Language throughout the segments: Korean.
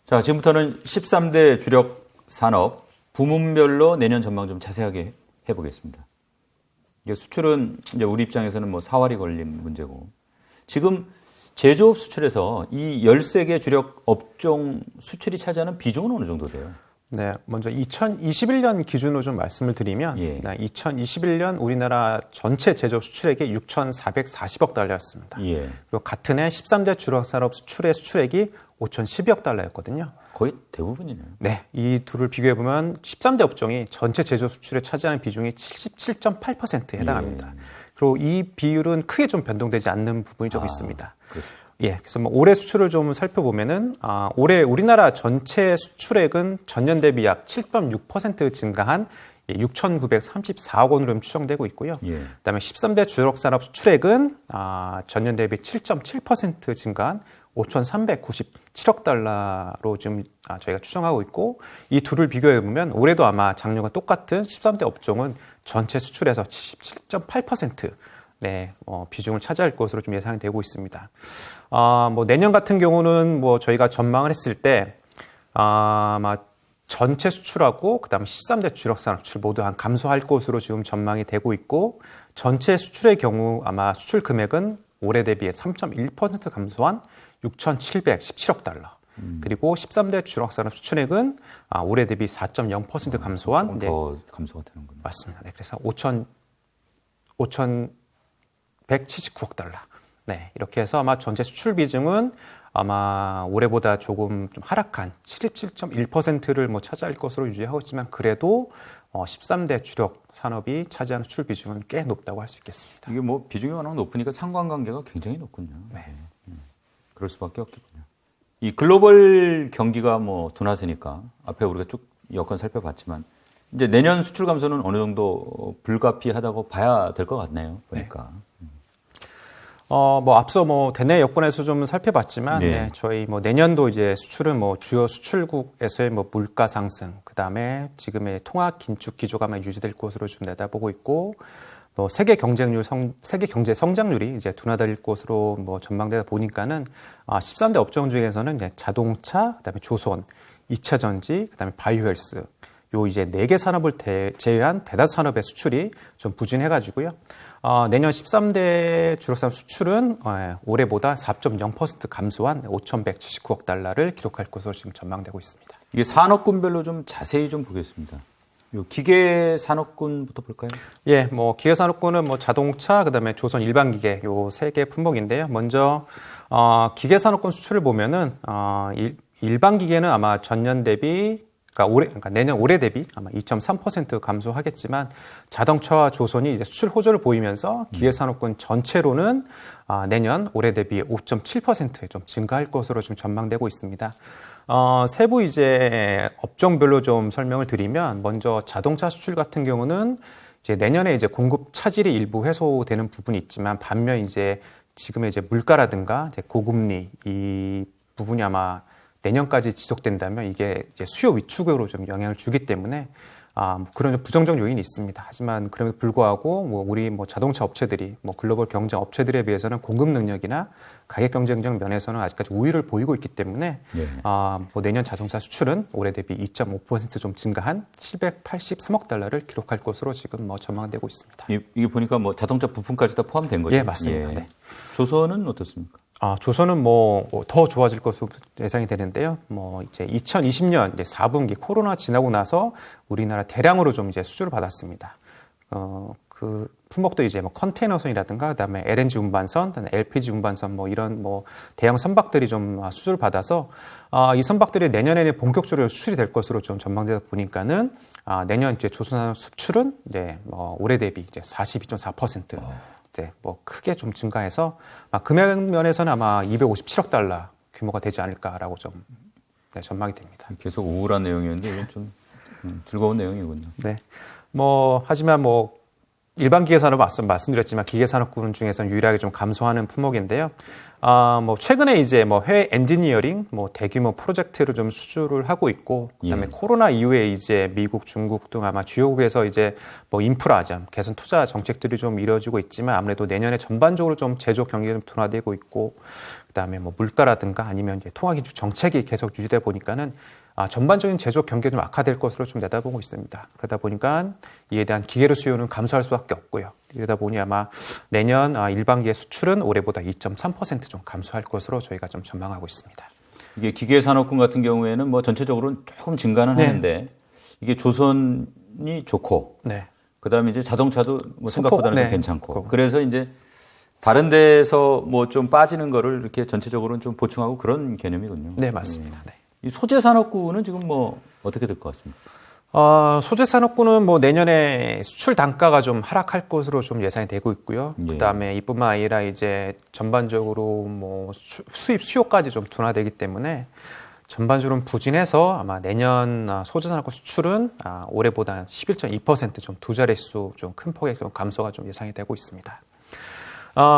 자, 지금부터는 13대 주력 산업 부문별로 내년 전망 좀 자세하게 해보겠습니다. 수출은 이제 우리 입장에서는 뭐 사활이 걸린 문제고, 지금 제조업 수출에서 이 13개 주력 업종 수출이 차지하는 비중은 어느 정도 돼요? 네, 먼저 2021년 기준으로 좀 말씀을 드리면, 2021년 우리나라 전체 제조업 수출액이 6,440억 달러였습니다. 그리고 같은 해 13대 주력 산업 수출의 수출액이 5,012억 달러였거든요. 거의 대부분이네요. 네, 이 둘을 비교해보면 13대 업종이 전체 제조업 수출에 차지하는 비중이 77.8%에 해당합니다. 그리고 이 비율은 크게 좀 변동되지 않는 부분이 좀 있습니다. 그렇습니다. 그래서 뭐 올해 수출을 좀 살펴보면은, 올해 우리나라 전체 수출액은 전년 대비 약 7.6% 증가한 6,934억 원으로 추정되고 있고요. 그다음에 13대 주력 산업 수출액은 전년 대비 7.7% 증가한 5,397억 달러로 지금 저희가 추정하고 있고, 이 둘을 비교해 보면 올해도 아마 작년과 똑같은 13대 업종은 전체 수출에서 77.8% 비중을 차지할 것으로 좀 예상이 되고 있습니다. 뭐 내년 같은 경우는 뭐 저희가 전망을 했을 때 아마 전체 수출하고 그다음에 13대 주력 산업 수출 모두 한 감소할 것으로 지금 전망이 되고 있고, 전체 수출의 경우 아마 수출 금액은 올해 대비해 3.1% 감소한 6,717억 달러. 그리고 13대 주력 산업 수출액은 올해 대비 4.0% 감소한 더 감소가 되는군요. 맞습니다. 그래서 5,179억 달러. 이렇게 해서 아마 전체 수출 비중은 아마 올해보다 조금 좀 하락한 77.1%를 뭐 차지할 것으로 유지하고 있지만, 그래도 13대 주력 산업이 차지하는 수출 비중은 꽤 높다고 할 수 있겠습니다. 이게 뭐 비중이 워낙 높으니까 상관관계가 굉장히 높군요. 그럴 수밖에 없겠군요. 이 글로벌 경기가 뭐 둔화세니까 앞에 우리가 쭉 여건 살펴봤지만, 이제 내년 수출 감소는 어느 정도 불가피하다고 봐야 될 것 같네요. 보니까. 뭐 앞서 뭐 대내 여건에서 좀 살펴봤지만, 저희 뭐 내년도 이제 수출은 뭐 주요 수출국에서의 뭐 물가 상승, 그 다음에 지금의 통화 긴축 기조가 유지될 것으로 좀 내다보고 있고, 뭐 세계 경제 성장률이 이제 둔화될 것으로 뭐 전망되다 보니까는 13대 업종 중에서는 이제 자동차, 그다음에 조선, 2차 전지, 그다음에 바이오헬스, 요 이제 4개 산업을 제외한 대다수 산업의 수출이 좀 부진해가지고요. 내년 13대 주력 산업 수출은 올해보다 4.0% 감소한 5,179억 달러를 기록할 것으로 지금 전망되고 있습니다. 이게 산업군별로 좀 자세히 좀 보겠습니다. 요 기계 산업군부터 볼까요? 뭐 기계 산업군은 뭐 자동차, 그다음에 조선 일반 기계 요 3개 품목인데요. 먼저 기계 산업군 수출을 보면은 일반 기계는 아마 전년 대비 그러니까 내년 올해 대비 아마 2.3% 감소하겠지만, 자동차와 조선이 이제 수출 호조를 보이면서 기계 산업군 전체로는 내년 올해 대비 5.7% 좀 증가할 것으로 좀 전망되고 있습니다. 세부 이제 업종별로 좀 설명을 드리면, 먼저 자동차 수출 같은 경우는 이제 내년에 이제 공급 차질이 일부 해소되는 부분이 있지만, 반면 이제 지금의 이제 물가라든가 이제 고금리 이 부분이 아마 내년까지 지속된다면 이게 이제 수요 위축으로 좀 영향을 주기 때문에 그런 좀 부정적 요인이 있습니다. 하지만 그럼에도 불구하고 뭐 우리 뭐 자동차 업체들이 뭐 글로벌 경쟁 업체들에 비해서는 공급 능력이나 가격 경쟁력 면에서는 아직까지 우위를 보이고 있기 때문에 뭐 내년 자동차 수출은 올해 대비 2.5% 좀 증가한 783억 달러를 기록할 것으로 지금 뭐 전망되고 있습니다. 이게 보니까 뭐 자동차 부품까지 다 포함된 거죠? 맞습니다. 조선은 어떻습니까? 조선은 뭐 더 좋아질 것으로 예상이 되는데요. 뭐 이제 2020년 이제 4분기 코로나 지나고 나서 우리나라 대량으로 좀 이제 수주를 받았습니다. 그 품목도 이제 뭐 컨테이너선이라든가 그다음에 LNG 운반선, 그다음에 LPG 운반선 뭐 이런 뭐 대형 선박들이 좀 수주를 받아서 이 선박들이 내년에는 본격적으로 수출이 될 것으로 좀 전망되다 보니까는 내년 이제 조선산업 수출은 이제 뭐 올해 대비 이제 42.4% 뭐 크게 좀 증가해서 금액 면에서는 아마 257억 달러 규모가 되지 않을까라고 좀 전망이 됩니다. 계속 우울한 내용이었는데 이건 좀 즐거운 내용이군요. 뭐 하지만 뭐 일반 기계 산업 말씀드렸지만 기계 산업군 중에서는 유일하게 좀 감소하는 품목인데요. 뭐 최근에 이제 뭐 해외 엔지니어링 뭐 대규모 프로젝트를 좀 수주를 하고 있고, 그다음에 코로나 이후에 이제 미국, 중국 등 아마 주요국에서 이제 뭐 인프라 좀 개선 투자 정책들이 좀 이루어지고 있지만 아무래도 내년에 전반적으로 좀 제조업 경기가 좀 둔화되고 있고, 그다음에 뭐 물가라든가 아니면 이제 통화기조 정책이 계속 유지되다 보니까는 전반적인 제조업 경기가 좀 악화될 것으로 좀 내다보고 있습니다. 그러다 보니까 이에 대한 기계료 수요는 감소할 수밖에 없고요. 이러다 보니 아마 내년 일반기의 수출은 올해보다 2.3%좀 감소할 것으로 저희가 좀 전망하고 있습니다. 이게 기계산업군 같은 경우에는 뭐 전체적으로는 조금 증가는 네. 하는데 이게 조선이 좋고, 네. 그다음에 이제 자동차도 뭐 생각보다는 좀 괜찮고, 네. 그래서 이제 다른 데서 뭐 좀 빠지는 거를 이렇게 전체적으로는 좀 보충하고 그런 개념이군요. 네, 맞습니다. 네. 이 소재 산업군은 지금 뭐 어떻게 될 것 같습니까? 소재 산업군은 뭐 내년에 수출 단가가 좀 하락할 것으로 좀 예상이 되고 있고요. 예. 그다음에 이뿐만 아니라 이제 전반적으로 뭐 수입 수요까지 좀 둔화되기 때문에 전반적으로 부진해서 아마 내년 소재 산업군 수출은 올해보다 11.2%좀 두 자릿수 좀 큰 폭의 좀 감소가 좀 예상이 되고 있습니다.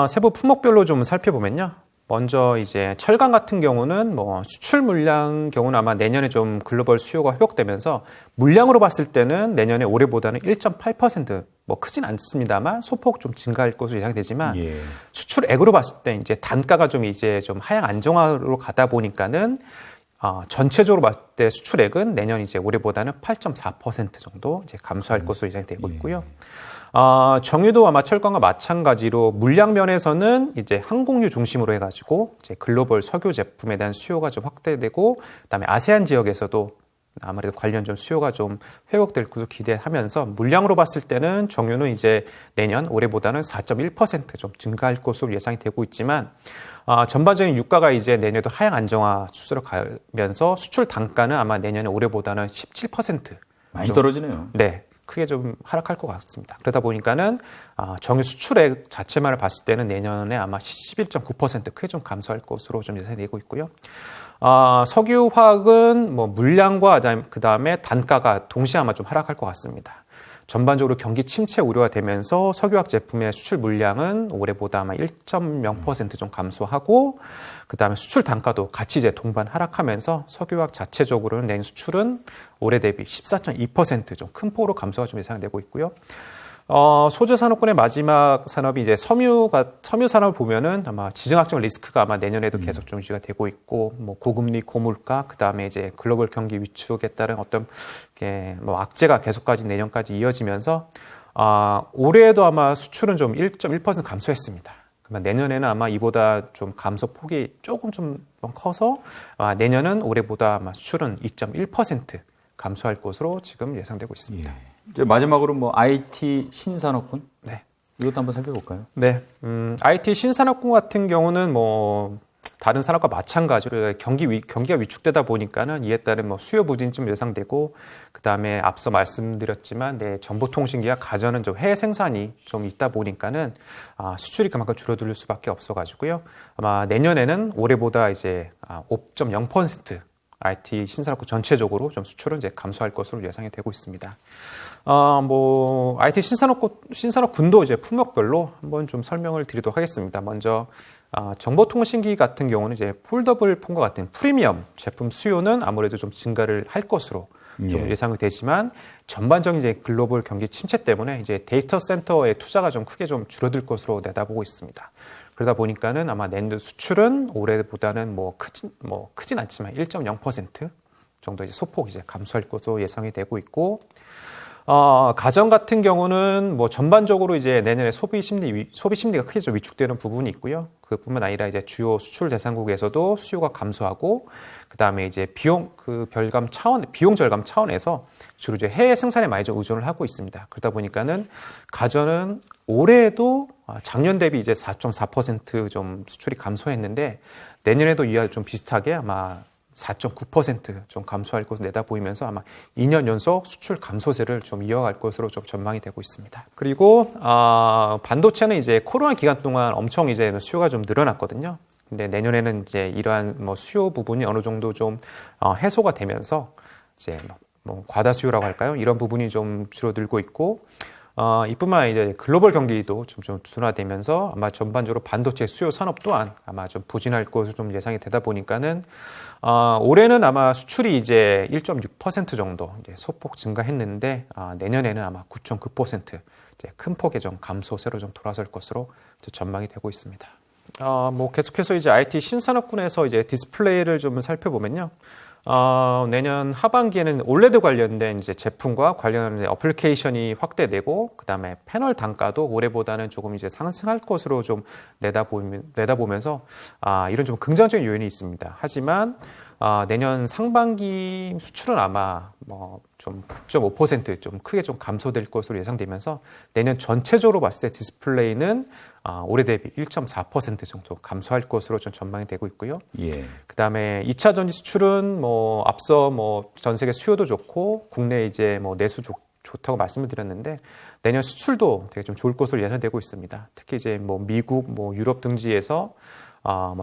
세부 품목별로 좀 살펴보면요. 먼저 이제 철강 같은 경우는 뭐 수출 물량 경우는 아마 내년에 좀 글로벌 수요가 회복되면서 물량으로 봤을 때는 내년에 올해보다는 1.8%뭐 크진 않습니다만 소폭 좀 증가할 것으로 예상이 되지만 수출액으로 봤을 때 이제 단가가 좀 이제 좀 하향 안정화로 가다 보니까는 전체적으로 봤을 때 수출액은 내년 이제 올해보다는 8.4% 정도 이제 감소할 것으로 예상이 되고 있고요. 정유도 아마 철강과 마찬가지로 물량 면에서는 이제 항공유 중심으로 해가지고 이제 글로벌 석유 제품에 대한 수요가 좀 확대되고, 그다음에 아세안 지역에서도 아무래도 관련 좀 수요가 좀 회복될 것으로 기대하면서 물량으로 봤을 때는 정유는 이제 내년 올해보다는 4.1%좀 증가할 것으로 예상이 되고 있지만, 전반적인 유가가 이제 내년에도 하향 안정화 추세로 가면서 수출 단가는 아마 내년에 올해보다는 17% 많이 떨어지네요. 네. 크게 좀 하락할 것 같습니다. 그러다 보니까는 정유 수출액 자체만을 봤을 때는 내년에 아마 11.9% 크게 좀 감소할 것으로 좀 예상이 되고 있고요. 석유화학은 뭐 물량과 그다음에 단가가 동시에 아마 좀 하락할 것 같습니다. 전반적으로 경기 침체 우려가 되면서 석유화학 제품의 수출 물량은 올해보다 아마 1.0%좀 감소하고, 그다음에 수출 단가도 같이 이제 동반 하락하면서 석유화학 자체적으로는 내년 수출은 올해 대비 14.2%좀 큰 폭으로 감소가 좀 예상되고 있고요. 소재 산업군의 마지막 산업이 이제 섬유 산업을 보면은 아마 지정학적 리스크가 아마 내년에도 계속 좀 유지가 되고 있고, 뭐 고금리, 고물가, 그 다음에 이제 글로벌 경기 위축에 따른 어떤 뭐 악재가 계속까지 내년까지 이어지면서 올해에도 아마 수출은 좀 1.1% 감소했습니다. 그러면 내년에는 아마 이보다 좀 감소 폭이 조금 좀 커서 내년은 올해보다 아마 수출은 2.1% 감소할 것으로 지금 예상되고 있습니다. 이제 마지막으로 뭐 IT 신산업군? 네. 이것도 한번 살펴볼까요? 네. IT 신산업군 같은 경우는 뭐 다른 산업과 마찬가지로 경기가 위축되다 보니까는 이에 따른 뭐 수요 부진이 좀 예상되고, 그다음에 앞서 말씀드렸지만 정보통신기와 가전은 좀 해외 생산이 좀 있다 보니까는 수출이 그만큼 줄어들 수밖에 없어 가지고요. 아마 내년에는 올해보다 이제 5.0% IT 신산업군 전체적으로 좀 수출은 이제 감소할 것으로 예상이 되고 있습니다. 뭐 IT 신산업군도 이제 품목별로 한번 좀 설명을 드리도록 하겠습니다. 먼저 정보통신기 같은 경우는 이제 폴더블 폰과 같은 프리미엄 제품 수요는 아무래도 좀 증가를 할 것으로 좀 예상이 되지만, 전반적인 이제 글로벌 경기 침체 때문에 이제 데이터 센터의 투자가 좀 크게 좀 줄어들 것으로 내다보고 있습니다. 그러다 보니까는 아마 내년 수출은 올해보다는 크진 않지만 1.0% 정도 이제 소폭 이제 감소할 것으로 예상이 되고 있고, 가전 같은 경우는 뭐 전반적으로 이제 내년에 소비 심리가 크게 좀 위축되는 부분이 있고요. 그뿐만 아니라 이제 주요 수출 대상국에서도 수요가 감소하고, 그다음에 이제 비용 절감 차원에서 주로 이제 해외 생산에 많이 좀 의존을 하고 있습니다. 그러다 보니까는 가전은 올해에도 작년 대비 이제 4.4% 수출이 감소했는데, 내년에도 이와 좀 비슷하게 아마 4.9% 감소할 것으로 내다보이면서 아마 2년 연속 수출 감소세를 좀 이어갈 것으로 좀 전망이 되고 있습니다. 그리고 반도체는 이제 코로나 기간 동안 엄청 이제 수요가 좀 늘어났거든요. 근데 내년에는 이제 이러한 뭐 수요 부분이 어느 정도 좀 해소가 되면서 이제 뭐 과다 수요라고 할까요? 이런 부분이 좀 줄어들고 있고, 이뿐만 아니라 이제 글로벌 경기도 좀 둔화되면서 아마 전반적으로 반도체 수요 산업 또한 아마 좀 부진할 것으로 좀 예상이 되다 보니까는 올해는 아마 수출이 이제 1.6% 정도 이제 소폭 증가했는데 내년에는 아마 9.9% 이제 큰 폭의 좀 감소세로 좀 돌아설 것으로 전망이 되고 있습니다. 뭐 계속해서 이제 IT 신산업군에서 이제 디스플레이를 좀 살펴보면요. 내년 하반기에는 올레드 관련된 이제 제품과 관련된 어플리케이션이 확대되고, 그 다음에 패널 단가도 올해보다는 조금 이제 상승할 것으로 좀 내다보면서, 이런 좀 긍정적인 요인이 있습니다. 하지만, 내년 상반기 수출은 아마 좀 9.5% 좀 크게 좀 감소될 것으로 예상되면서 내년 전체적으로 봤을 때 디스플레이는 올해 대비 1.4% 정도 감소할 것으로 좀 전망이 되고 있고요. 예. 그다음에 2차 전지 수출은 앞서 전 세계 수요도 좋고 국내 이제 내수 좋다고 말씀을 드렸는데 내년 수출도 되게 좀 좋을 것으로 예상되고 있습니다. 특히 이제 미국, 유럽 등지에서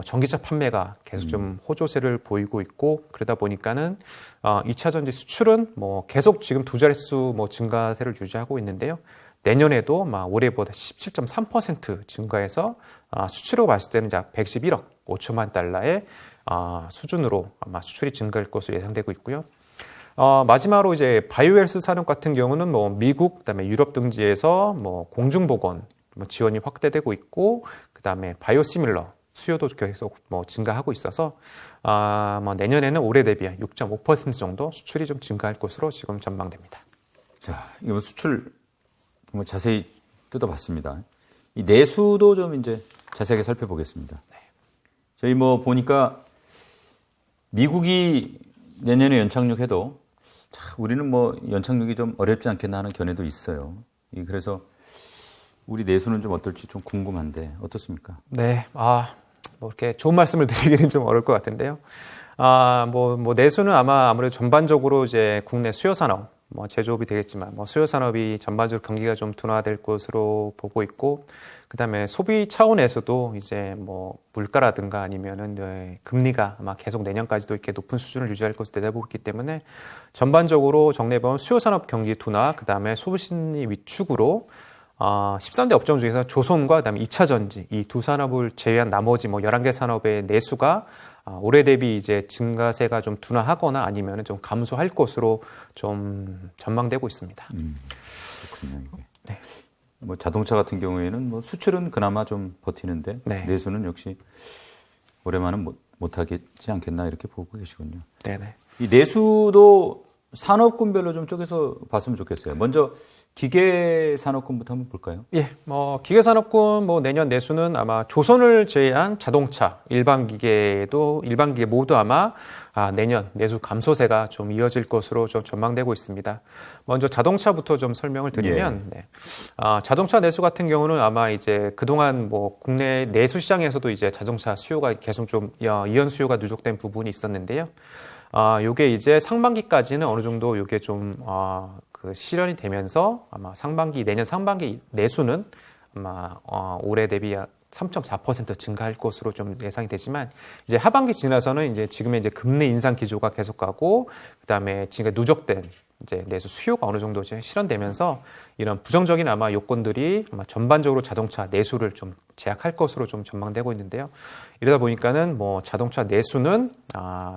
전기차 판매가 계속 좀 호조세를 보이고 있고, 그러다 보니까는 2차 전지 수출은 계속 지금 두 자릿수 증가세를 유지하고 있는데요. 내년에도 올해보다 17.3% 증가해서 수출로 봤을 때는 약 111억 5천만 달러의 수준으로 아마 수출이 증가할 것으로 예상되고 있고요. 마지막으로 이제 바이오헬스 산업 같은 경우는 미국, 그다음에 유럽 등지에서 공중보건 지원이 확대되고 있고, 그다음에 바이오시밀러 수요도 계속 증가하고 있어서 내년에는 올해 대비 6.5% 정도 수출이 좀 증가할 것으로 지금 전망됩니다. 자, 이거 수출 자세히 뜯어봤습니다. 이 내수도 좀 이제 자세하게 살펴보겠습니다. 네. 저희 보니까 미국이 내년에 연착륙해도 우리는 연착륙이 좀 어렵지 않겠나 하는 견해도 있어요. 그래서 우리 내수는 좀 어떨지 좀 궁금한데 어떻습니까? 네, 이렇게 좋은 말씀을 드리기는 좀 어려울 것 같은데요. 내수는 아무래도 전반적으로 이제 국내 수요 산업, 제조업이 되겠지만, 수요 산업이 전반적으로 경기가 좀 둔화될 것으로 보고 있고, 그 다음에 소비 차원에서도 이제 물가라든가 아니면은 금리가 아마 계속 내년까지도 이렇게 높은 수준을 유지할 것으로 내다보고 있기 때문에 전반적으로 정리해보면 수요 산업 경기 둔화, 그 다음에 소비 심리 위축으로 13대 업종 중에서 조선과 그다음에 2차 전지 이 두 산업을 제외한 나머지 11개 산업의 내수가 올해 대비 이제 증가세가 좀 둔화하거나 아니면 좀 감소할 것으로 좀 전망되고 있습니다. 그렇군요. 이게. 네. 자동차 같은 경우에는 수출은 그나마 좀 버티는데 네. 내수는 역시 올해만은 못하겠지 않겠나 이렇게 보고 계시군요. 네네. 이 내수도 산업군별로 좀 쪼개서 봤으면 좋겠어요. 먼저 기계 산업군부터 한번 볼까요? 예, 기계 산업군 내년 내수는 아마 조선을 제외한 자동차, 일반 기계 모두 아마 내년 내수 감소세가 좀 이어질 것으로 좀 전망되고 있습니다. 먼저 자동차부터 좀 설명을 드리면, 예. 네. 자동차 내수 같은 경우는 아마 이제 그동안 국내 내수 시장에서도 이제 자동차 수요가 계속 좀 이연 수요가 누적된 부분이 있었는데요. 요게 이제 상반기까지는 어느 정도 요게 좀 실현이 되면서 아마 내년 상반기 내수는 아마 올해 대비 3.4% 증가할 것으로 좀 예상이 되지만, 이제 하반기 지나서는 이제 지금의 이제 금리 인상 기조가 계속가고, 그다음에 지금 누적된 이제 내수 수요가 어느 정도 이제 실현되면서 이런 부정적인 아마 요건들이 아마 전반적으로 자동차 내수를 좀 제약할 것으로 좀 전망되고 있는데요. 이러다 보니까는 자동차 내수는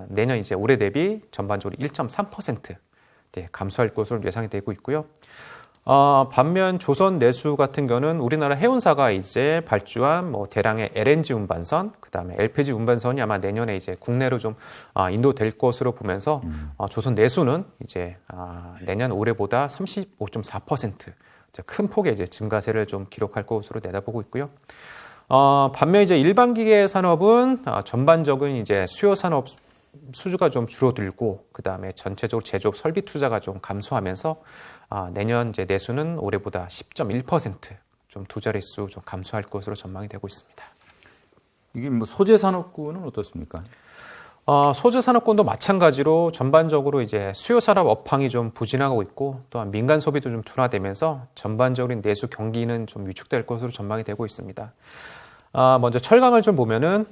내년 이제 올해 대비 전반적으로 1.3% 감소할 것으로 예상이 되고 있고요. 반면 조선 내수 같은 경우는 우리나라 해운사가 이제 발주한 대량의 LNG 운반선, 그다음에 LPG 운반선이 아마 내년에 이제 국내로 좀 인도될 것으로 보면서 조선 내수는 이제 내년 올해보다 35.4% 큰 폭의 이제 증가세를 좀 기록할 것으로 내다보고 있고요. 반면 이제 일반 기계 산업은 전반적인 이제 수요 산업 수주가 좀 줄어들고, 그 다음에 전체적으로 제조업 설비 투자가 좀 감소하면서 내년 이제 내수는 올해보다 10.1% 좀 두 자릿수 좀 감소할 것으로 전망이 되고 있습니다. 이게 소재 산업군은 어떻습니까? 소재 산업군도 마찬가지로 전반적으로 이제 수요 산업 업황이 좀 부진하고 있고, 또한 민간 소비도 좀 둔화되면서 전반적인 내수 경기는 좀 위축될 것으로 전망이 되고 있습니다. 먼저 철강을 좀 보면은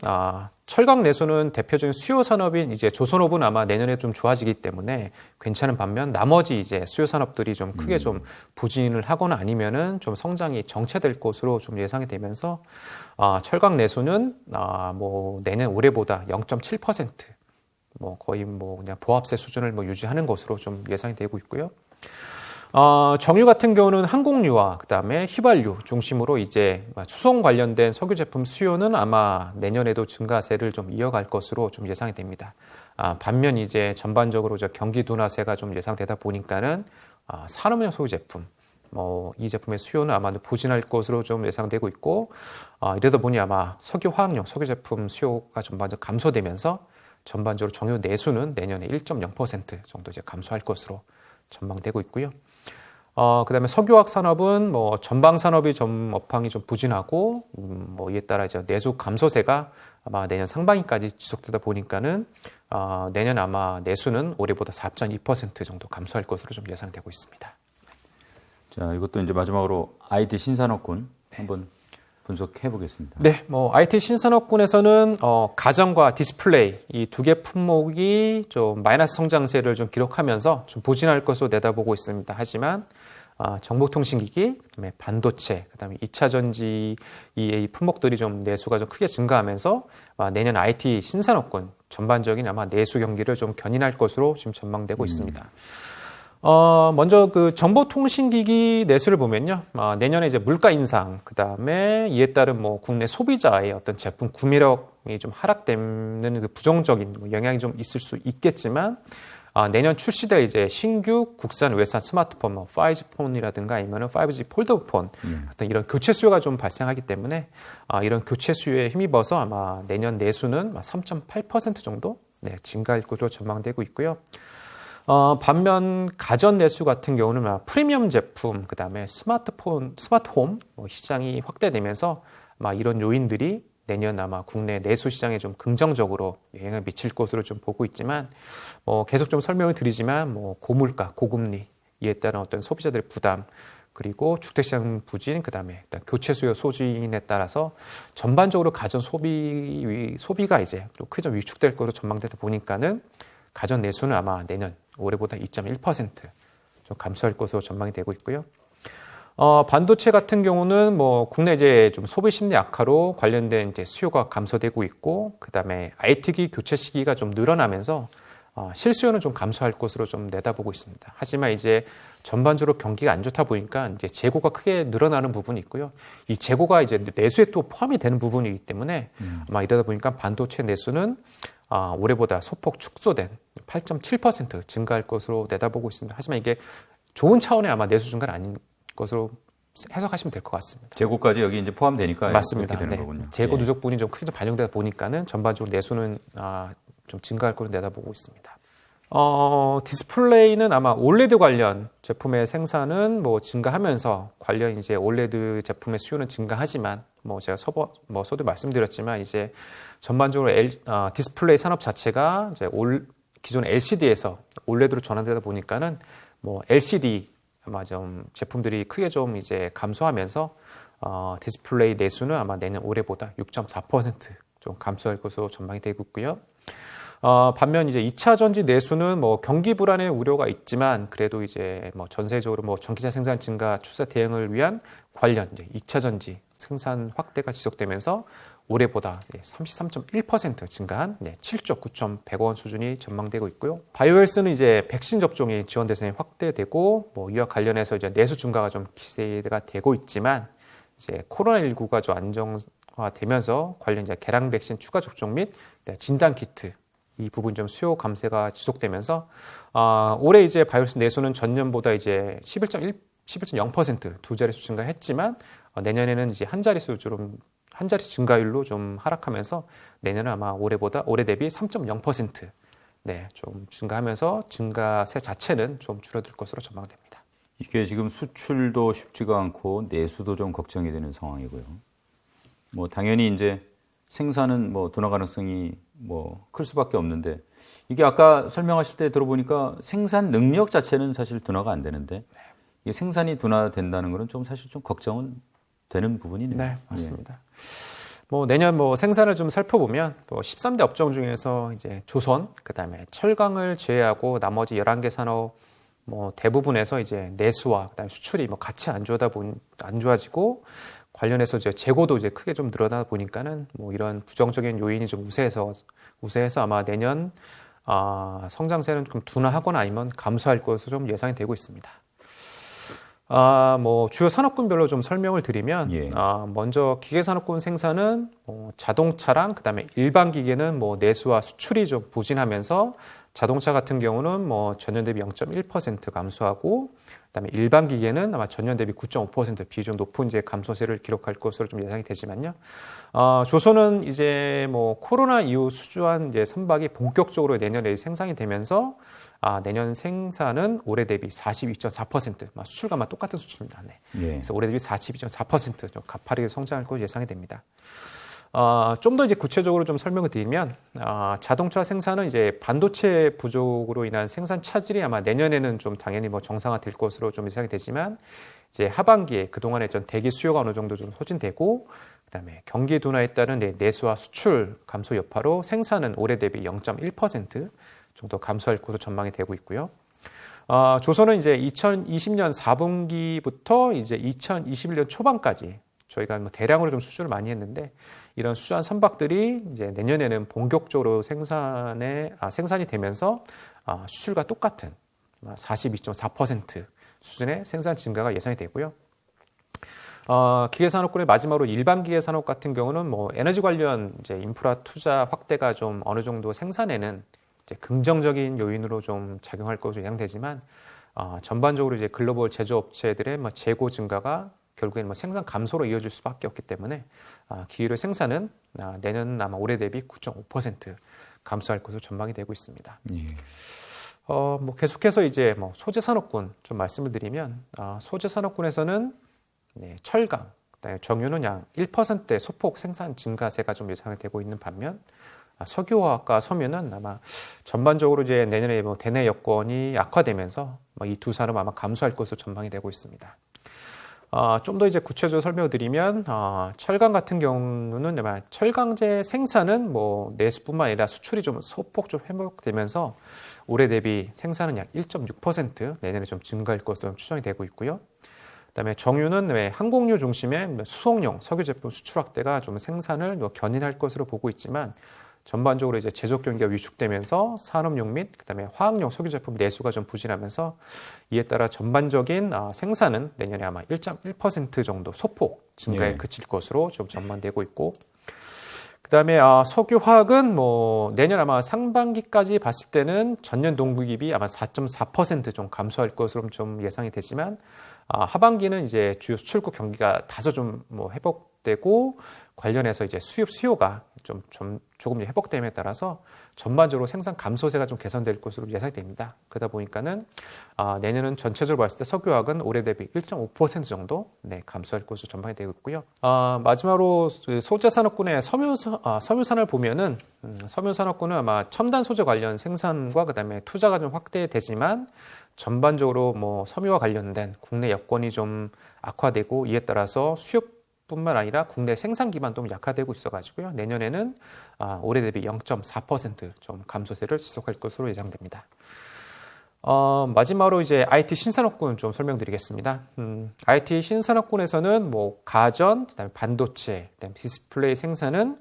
철강 내수는 대표적인 수요 산업인 이제 조선업은 아마 내년에 좀 좋아지기 때문에 괜찮은 반면 나머지 이제 수요 산업들이 좀 크게 좀 부진을 하거나 아니면은 좀 성장이 정체될 것으로 좀 예상이 되면서 철강 내수는 뭐 내년 올해보다 0.7% 뭐 거의 뭐 그냥 보합세 수준을 뭐 유지하는 것으로 좀 예상이 되고 있고요. 정유 같은 경우는 항공유와 그다음에 휘발유 중심으로 이제 수송 관련된 석유 제품 수요는 아마 내년에도 증가세를 좀 이어갈 것으로 좀 예상이 됩니다. 반면 이제 전반적으로 경기 둔화세가 좀 예상되다 보니까는 산업용 석유 제품 이 제품의 수요는 아마도 부진할 것으로 좀 예상되고 있고 이러다 보니 아마 석유 화학용 석유 제품 수요가 전반적으로 감소되면서 전반적으로 정유 내수는 내년에 1.0% 정도 이제 감소할 것으로 전망되고 있고요. 그다음에 석유화학 산업은 뭐 전방 산업이 좀 업황이 좀 부진하고 뭐 이에 따라 이제 내수 감소세가 아마 내년 상반기까지 지속되다 보니까는 내년 아마 내수는 올해보다 4.2% 정도 감소할 것으로 좀 예상되고 있습니다. 자, 이것도 이제 마지막으로 IT 신산업군 한번 분석해 보겠습니다. 네, 뭐 IT 신산업군에서는 가전과 디스플레이 이 두 개 품목이 좀 마이너스 성장세를 좀 기록하면서 좀 부진할 것으로 내다보고 있습니다. 하지만 정보통신기기, 그다음에 반도체, 그다음에 2차 전지 이 품목들이 좀 내수가 좀 크게 증가하면서 내년 IT 신산업군 전반적인 아마 내수 경기를 좀 견인할 것으로 지금 전망되고 있습니다. 먼저 그 정보통신기기 내수를 보면요. 내년에 이제 물가 인상, 그 다음에 이에 따른 뭐 국내 소비자의 어떤 제품 구매력이 좀 하락되는 그 부정적인 영향이 좀 있을 수 있겠지만, 내년 출시될 이제 신규 국산 외산 스마트폰, 뭐 5G 폰이라든가 아니면은 5G 폴더폰 어떤 이런 교체 수요가 좀 발생하기 때문에 이런 교체 수요에 힘입어서 아마 내년 내수는 3.8% 정도 증가할 것으로 전망되고 있고요. 반면 가전 내수 같은 경우는 프리미엄 제품, 그 다음에 스마트홈 시장이 확대되면서 이런 요인들이 내년 아마 국내 내수 시장에 좀 긍정적으로 영향을 미칠 것으로 좀 보고 있지만, 계속 좀 설명을 드리지만, 고물가, 고금리, 이에 따른 어떤 소비자들의 부담, 그리고 주택시장 부진, 그 다음에 일단 교체 수요 소진에 따라서 전반적으로 가전 소비가 이제 또 크게 좀 위축될 것으로 전망되다 보니까는 가전 내수는 아마 내년 올해보다 2.1%좀 감소할 것으로 전망이 되고 있고요. 반도체 같은 경우는 뭐 국내 이제 좀 소비 심리 악화로 관련된 이제 수요가 감소되고 있고, 그 다음에 IT기 교체 시기가 좀 늘어나면서 실수요는 좀 감소할 것으로 좀 내다보고 있습니다. 하지만 이제 전반적으로 경기가 안 좋다 보니까 이제 재고가 크게 늘어나는 부분이 있고요. 이 재고가 이제 내수에 또 포함이 되는 부분이기 때문에 아마 이러다 보니까 반도체 내수는 올해보다 소폭 축소된 8.7% 증가할 것으로 내다보고 있습니다. 하지만 이게 좋은 차원의 아마 내수 증가는 아닌 것으로 해석하시면 될 것 같습니다. 재고까지 여기 이제 포함되니까 맞습니다. 그렇게 되는 거군요. 재고 누적 분이 좀 크게 좀 반영되다 보니까는 전반적으로 내수는 좀 증가할 것으로 내다보고 있습니다. 디스플레이는 아마 올레드 관련 제품의 생산은 뭐 증가하면서 관련 이제 올레드 제품의 수요는 증가하지만 제가 서두 말씀드렸지만 이제 전반적으로 디스플레이 산업 자체가 이제 기존 LCD에서 올레드로 전환되다 보니까는 LCD 아마 좀 제품들이 크게 좀 이제 감소하면서 디스플레이 내수는 아마 내년 올해보다 6.4% 감소할 것으로 전망이 되고 있고요. 반면 이제 2차 전지 내수는 경기 불안의 우려가 있지만 그래도 이제 전세적으로 전기차 생산 증가 추세 대응을 위한 관련 이제 2차 전지 생산 확대가 지속되면서 올해보다 33.1% 증가한 7조 9,100원 수준이 전망되고 있고요. 바이오헬스는 이제 백신 접종이 지원 대상이 확대되고 이와 관련해서 이제 내수 증가가 좀 기대가 되고 있지만 이제 코로나19가 좀 안정화되면서 관련 이제 계량 백신 추가 접종 및 진단 키트 이 부분 좀 수요 감소가 지속되면서 올해 이제 바이오헬스 내수는 전년보다 이제 11.0% 두 자릿수 증가했지만 내년에는 이제 한 자릿수 증가율로 좀 하락하면서 내년은 아마 올해 대비 3.0% 좀 증가하면서 증가세 자체는 좀 줄어들 것으로 전망됩니다. 이게 지금 수출도 쉽지가 않고 내수도 좀 걱정이 되는 상황이고요. 당연히 이제 생산은 둔화 가능성이 클 수밖에 없는데 이게 아까 설명하실 때 들어보니까 생산 능력 자체는 사실 둔화가 안 되는데 이게 생산이 둔화된다는 것은 사실 좀 걱정은 되는 부분이네요. 네, 맞습니다. 뭐 내년 뭐 생산을 좀 살펴보면 뭐 13대 업종 중에서 이제 조선, 그다음에 철강을 제외하고 나머지 11개 산업 뭐 대부분에서 이제 내수와 그다음에 수출이 뭐 같이 안 좋아지고 관련해서 이제 재고도 이제 크게 좀 늘어나다 보니까는 뭐 이런 부정적인 요인이 좀 우세해서 아마 내년 성장세는 좀 둔화하거나 아니면 감소할 것으로 좀 예상이 되고 있습니다. 뭐 주요 산업군별로 좀 설명을 드리면 예. 먼저 기계산업군 생산은 자동차랑 그다음에 일반 기계는 뭐 내수와 수출이 좀 부진하면서 자동차 같은 경우는 뭐 전년 대비 0.1% 감소하고 그다음에 일반 기계는 아마 전년 대비 9.5% 비중 높은 이제 감소세를 기록할 것으로 좀 예상이 되지만요. 조선은 이제 뭐 코로나 이후 수주한 이제 선박이 본격적으로 내년에 생산이 되면서 내년 생산은 올해 대비 42.4%, 수출과 똑같은 수치입니다. 네. 예. 그래서 올해 대비 42.4% 좀 가파르게 성장할 것으로 예상이 됩니다. 좀 더 이제 구체적으로 좀 설명을 드리면, 자동차 생산은 이제 반도체 부족으로 인한 생산 차질이 아마 내년에는 좀 당연히 뭐 정상화될 것으로 좀 예상이 되지만, 이제 하반기에 그동안에 전 대기 수요가 어느 정도 좀 소진되고, 그다음에 경기 둔화에 따른 내수와 수출 감소 여파로 생산은 올해 대비 0.1% 정도 감소할 것으로 전망이 되고 있고요. 조선은 이제 2020년 4분기부터 이제 2021년 초반까지 저희가 뭐 대량으로 좀 수주를 많이 했는데 이런 수주한 선박들이 이제 내년에는 본격적으로 생산이 되면서 수출과 똑같은 42.4% 수준의 생산 증가가 예상이 되고요. 기계산업군의 마지막으로 일반 기계산업 같은 경우는 뭐 에너지 관련 이제 인프라 투자 확대가 좀 어느 정도 생산에는 이제 긍정적인 요인으로 좀 작용할 것으로 예상되지만 전반적으로 이제 글로벌 제조업체들의 뭐 재고 증가가 결국에는 뭐 생산 감소로 이어질 수밖에 없기 때문에 기계의 생산은 내년 아마 올해 대비 9.5% 감소할 것으로 전망이 되고 있습니다. 예. 뭐 계속해서 이제 뭐 소재 산업군 좀 말씀을 드리면 소재 산업군에서는 철강, 그다음에 정유는 약 1%대 소폭 생산 증가세가 좀 예상이 되고 있는 반면 석유화학과 섬유는 아마 전반적으로 이제 내년에 뭐 대내 여건이 악화되면서 이 두 산업 아마 감소할 것으로 전망이 되고 있습니다. 좀 더 이제 구체적으로 설명을 드리면 철강 같은 경우는 아마 철강제 생산은 뭐 내수뿐만 아니라 수출이 좀 소폭 좀 회복되면서 올해 대비 생산은 약 1.6% 내년에 좀 증가할 것으로 추정이 되고 있고요. 그다음에 정유는 항공유 중심의 수송용 석유 제품 수출 확대가 좀 생산을 견인할 것으로 보고 있지만 전반적으로 이제 제조 경기가 위축되면서 산업용 및 그다음에 화학용 석유 제품 내수가 좀 부진하면서 이에 따라 전반적인 생산은 내년에 아마 1.1% 정도 소폭 증가에 그칠 것으로 좀 전망되고 있고 그다음에 석유 화학은 뭐 내년 아마 상반기까지 봤을 때는 전년 동기 대비 아마 4.4% 감소할 것으로 좀 예상이 되지만 하반기는 이제 주요 수출국 경기가 다소 좀 뭐 회복되고 관련해서 이제 수요가 조금 회복됨에 따라서 전반적으로 생산 감소세가 좀 개선될 것으로 예상이 됩니다. 그러다 보니까는 내년은 전체적으로 봤을 때 석유화학은 올해 대비 1.5% 정도 감소할 것으로 전망이 되고 있고요. 마지막으로 소재 산업군의 섬유산을 보면은 섬유산업군은 아마 첨단 소재 관련 생산과 그다음에 투자가 좀 확대되지만 전반적으로 뭐 섬유와 관련된 국내 여건이 좀 악화되고 이에 따라서 수요뿐만 아니라 국내 생산 기반도 약화되고 있어가지고요. 내년에는 올해 대비 0.4% 감소세를 지속할 것으로 예상됩니다. 마지막으로 이제 IT 신산업군 좀 설명드리겠습니다. IT 신산업군에서는 뭐 가전, 그다음에 반도체, 그다음에 디스플레이 생산은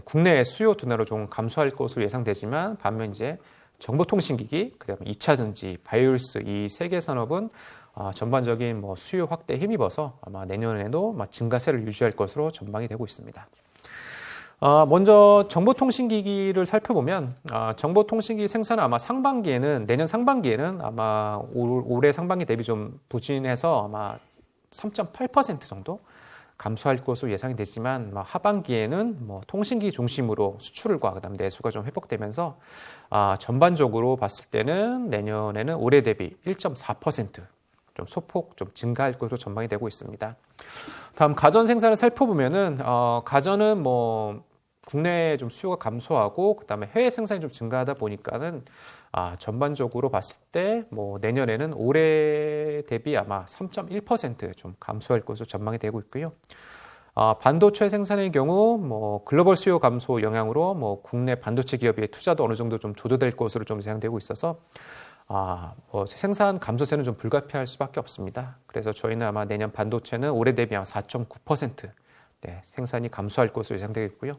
국내 수요 둔화로 좀 감소할 것으로 예상되지만 반면 이제 정보통신기기, 그다음에 2차 전지, 바이오리스 이 세 개 산업은 전반적인 뭐 수요 확대에 힘입어서 아마 내년에도 증가세를 유지할 것으로 전망이 되고 있습니다. 먼저 정보통신기기를 살펴보면 정보통신기기 생산은 아마 내년 상반기에는 아마 올해 상반기 대비 좀 부진해서 아마 3.8% 정도 감소할 것으로 예상이 되지만 하반기에는 뭐 통신기기 중심으로 수출과 그다음 내수가 좀 회복되면서 전반적으로 봤을 때는 내년에는 올해 대비 1.4% 좀 소폭 좀 증가할 것으로 전망이 되고 있습니다. 다음 가전 생산을 살펴보면은 가전은 뭐 국내에 좀 수요가 감소하고 그다음에 해외 생산이 좀 증가하다 보니까는 전반적으로 봤을 때 뭐 내년에는 올해 대비 아마 3.1% 좀 감소할 것으로 전망이 되고 있고요. 반도체 생산의 경우 뭐 글로벌 수요 감소 영향으로 뭐 국내 반도체 기업의 투자도 어느 정도 좀 조절될 것으로 좀 예상되고 있어서 뭐 생산 감소세는 좀 불가피할 수밖에 없습니다. 그래서 저희는 아마 내년 반도체는 올해 대비 한 4.9% 생산이 감소할 것으로 예상되겠고요.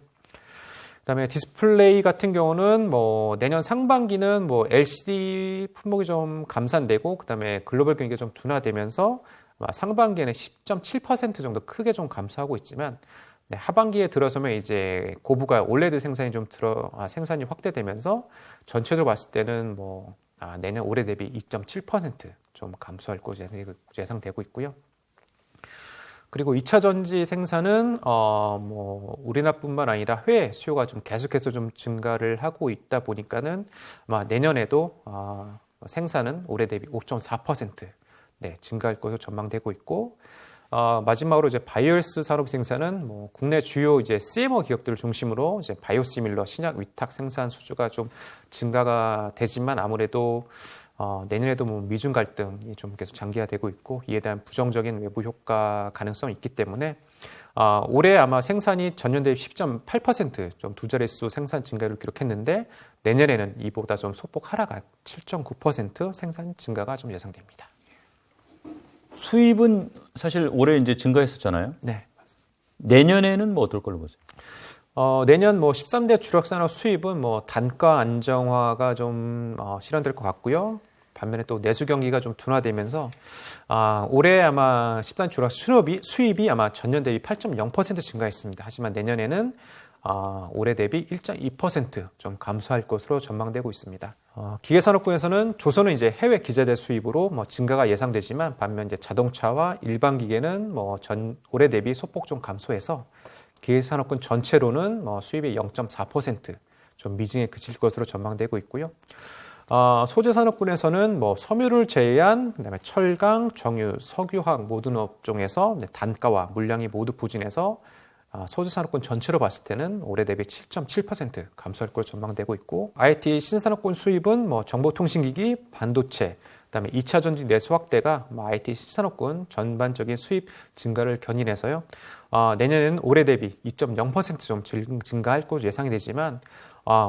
그다음에 디스플레이 같은 경우는 뭐 내년 상반기는 뭐 LCD 품목이 좀 감산되고 그다음에 글로벌 경기가 좀 둔화되면서 상반기에는 10.7% 정도 크게 좀 감소하고 있지만 하반기에 들어서면 이제 고부가 올레드 생산이 좀 생산이 확대되면서 전체적으로 봤을 때는 뭐 내년 올해 대비 2.7% 감소할 것으로 예상되고 있고요. 그리고 2차 전지 생산은 뭐 우리나라뿐만 아니라 해외 수요가 좀 계속해서 좀 증가를 하고 있다 보니까는 아마 내년에도 생산은 올해 대비 5.4% 증가할 것으로 전망되고 있고 마지막으로 이제 바이오스 산업 생산은 뭐 국내 주요 이제 CMO 기업들을 중심으로 이제 바이오시밀러 신약 위탁 생산 수주가 좀 증가가 되지만 아무래도 내년에도 뭐 미중 갈등이 좀 계속 장기화되고 있고 이에 대한 부정적인 외부 효과 가능성이 있기 때문에 올해 아마 생산이 전년 대비 10.8% 좀 두 자릿수 생산 증가를 기록했는데 내년에는 이보다 좀 소폭 하락한 7.9% 생산 증가가 좀 예상됩니다. 수입은 사실 올해 이제 증가했었잖아요. 네. 내년에는 뭐 어떨 걸로 보세요? 내년 뭐 13대 주력 산업 수입은 뭐 단가 안정화가 좀 실현될 것 같고요. 반면에 또 내수 경기가 좀 둔화되면서 올해 아마 13대 주력 수입이 아마 전년 대비 8.0% 증가했습니다. 하지만 내년에는 올해 대비 1.2% 좀 감소할 것으로 전망되고 있습니다. 기계산업군에서는 조선은 이제 해외 기자재 수입으로 뭐 증가가 예상되지만 반면 이제 자동차와 일반 기계는 뭐 올해 대비 소폭 좀 감소해서 기계산업군 전체로는 뭐 수입이 0.4% 좀 미증에 그칠 것으로 전망되고 있고요. 소재산업군에서는 뭐 섬유를 제외한 그다음에 철강, 정유, 석유화학 모든 업종에서 단가와 물량이 모두 부진해서 소재산업군 전체로 봤을 때는 올해 대비 7.7% 감소할 것으로 전망되고 있고 IT 신산업군 수입은 뭐 정보통신기기, 반도체, 그다음에 2차 전지 내수 확대가 IT 신산업군 전반적인 수입 증가를 견인해서요. 내년에는 올해 대비 2.0% 좀 증가할 것으로 예상이 되지만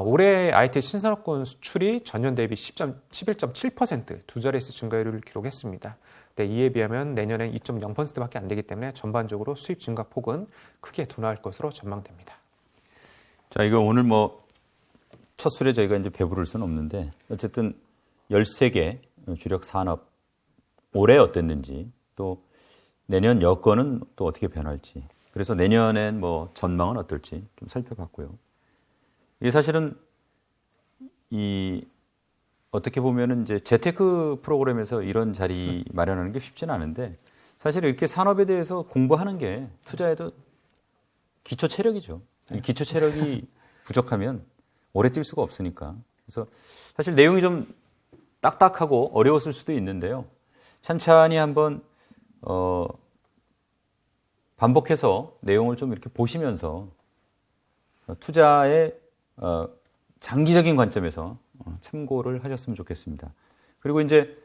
올해 IT 신산업군 수출이 전년 대비 11.7% 두 자릿수 증가율을 기록했습니다. 이에 비하면 내년엔 2.0%밖에 안 되기 때문에 전반적으로 수입 증가 폭은 크게 둔화할 것으로 전망됩니다. 자, 이거 오늘 뭐 첫 술에 저희가 이제 배부를 수는 없는데 어쨌든 13개 주력 산업 올해 어땠는지 또 내년 여건은 또 어떻게 변할지 그래서 내년엔 뭐 전망은 어떨지 좀 살펴봤고요. 이게 사실은 어떻게 보면은 이제 재테크 프로그램에서 이런 자리 마련하는 게 쉽지는 않은데 사실 이렇게 산업에 대해서 공부하는 게 투자에도 기초 체력이죠. 이 기초 체력이 부족하면 오래 뛸 수가 없으니까. 그래서 사실 내용이 좀 딱딱하고 어려웠을 수도 있는데요. 찬찬히 한번 반복해서 내용을 좀 이렇게 보시면서 투자의 장기적인 관점에서 참고를 하셨으면 좋겠습니다. 그리고 이제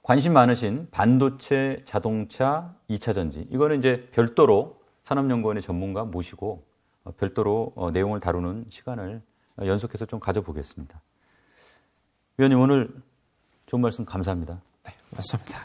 관심 많으신 반도체, 자동차, 2차 전지 이거는 이제 별도로 산업연구원의 전문가 모시고 별도로 내용을 다루는 시간을 연속해서 좀 가져보겠습니다. 위원님 오늘 좋은 말씀 감사합니다. 네, 맞습니다.